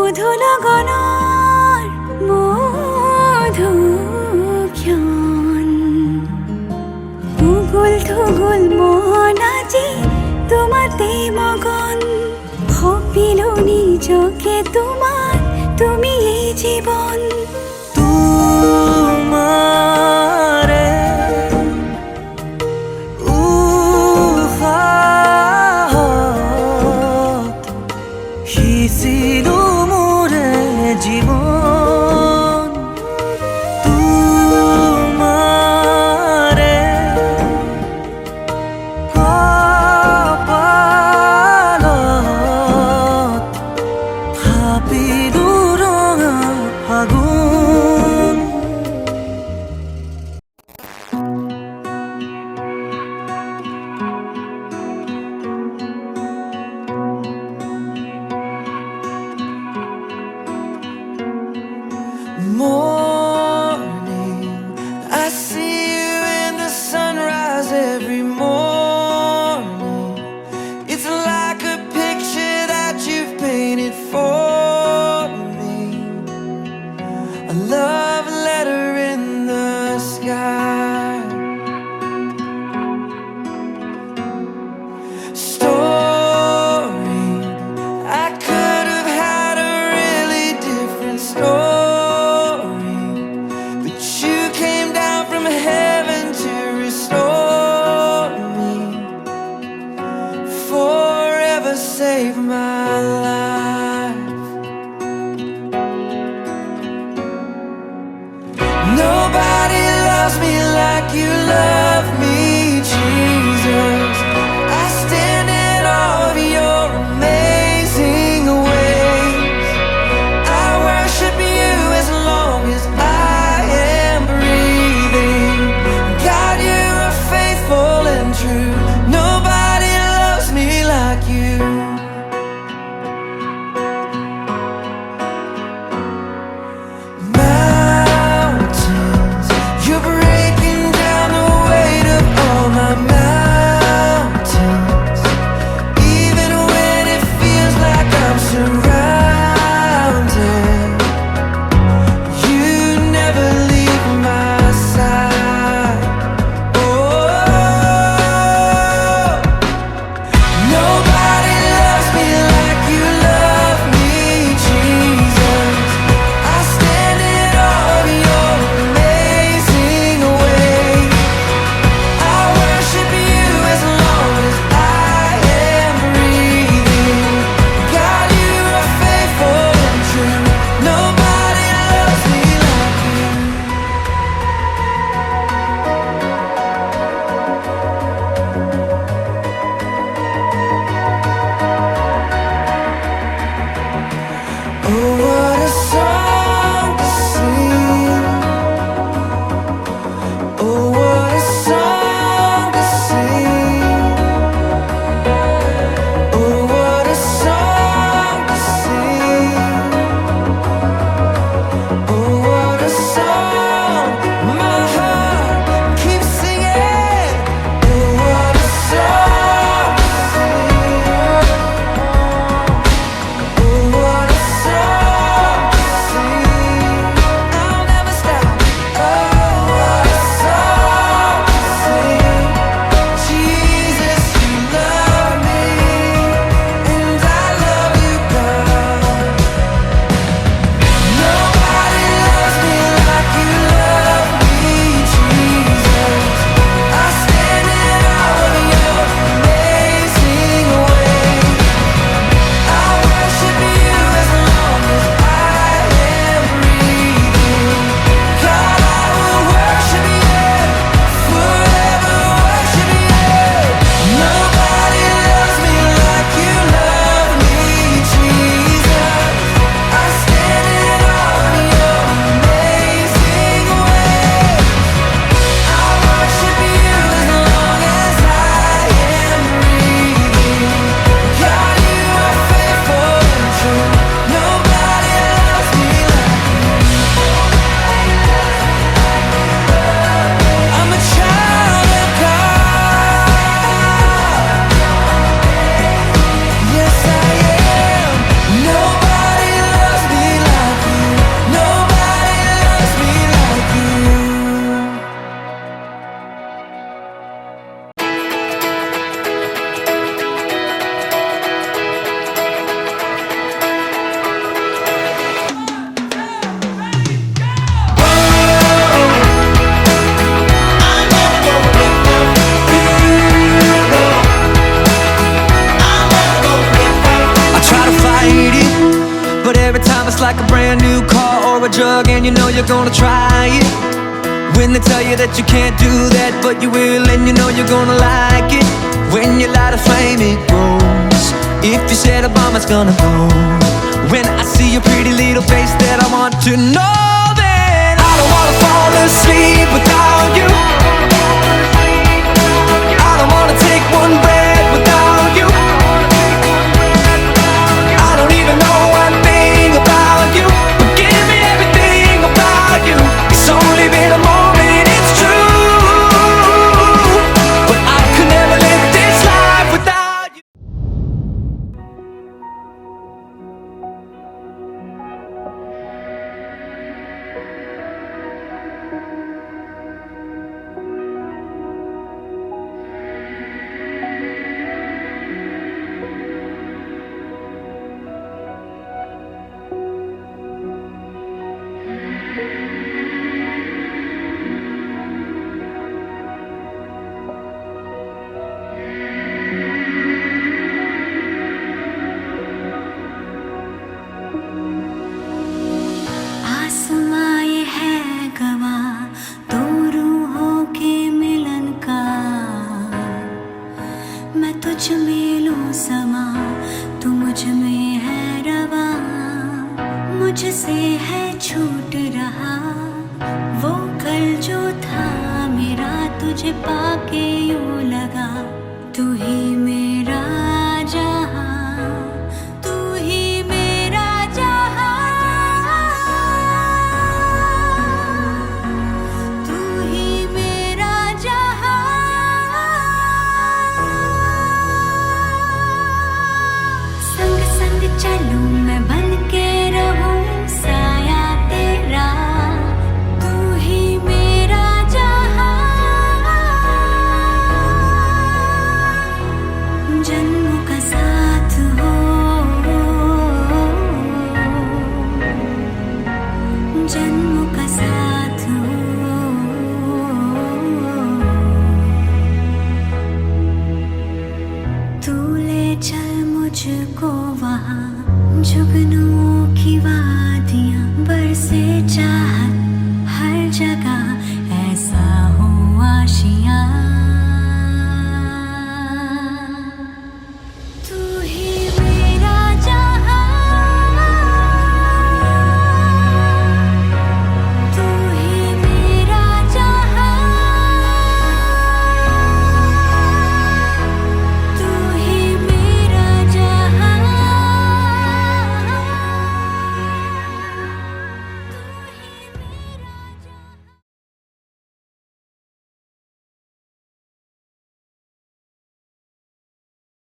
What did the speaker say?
মধুলগনৰ মধুক্ষণ উগুল থুগুল মন আজি তোমাতে মগন ভাবিলো নিজকে তোমাৰ তুমি এই জীৱন তোমাৰে উশাহত সিঁচিলো মোৰে জীৱন তোমাৰে কপালত থাপিলো ৰঙা ফাগুন Morning, I see you in the sunrise every morning. It's like a picture that you've painted for me. A love letter in the sky. Story, I could have had a really different story, but you came down from heaven to restore me, forever save my life. Nobody loves me like you love me, Jesus. I stand in awe of your amazing ways. I worship you as long as I am breathing. God, you are faithful and true. Nobody loves me like you. Mountains, you're breaking down the way like a brand new car or a drug, and you know you're gonna try it. When they tell you that you can't do that, but you will, and you know you're gonna like it. When you light a flame, it grows. If you set a bomb, it's gonna go. When I see your pretty little face, that I want to know, that I don't wanna fall asleep without you. I don't wanna take one breath without you. I don't even know one thing about you, but give me everything about you. It's only been a moment, it's true, but I could never live this life without you. आसमां ये है गवाह दो रूहों के मिलन का। मैं तुझ में लूं समा, तू मुझ में है रवा। मुझसे है छूट रहा वो कल जो था मेरा, तुझे पाके यूं लगा तू ही मेरा।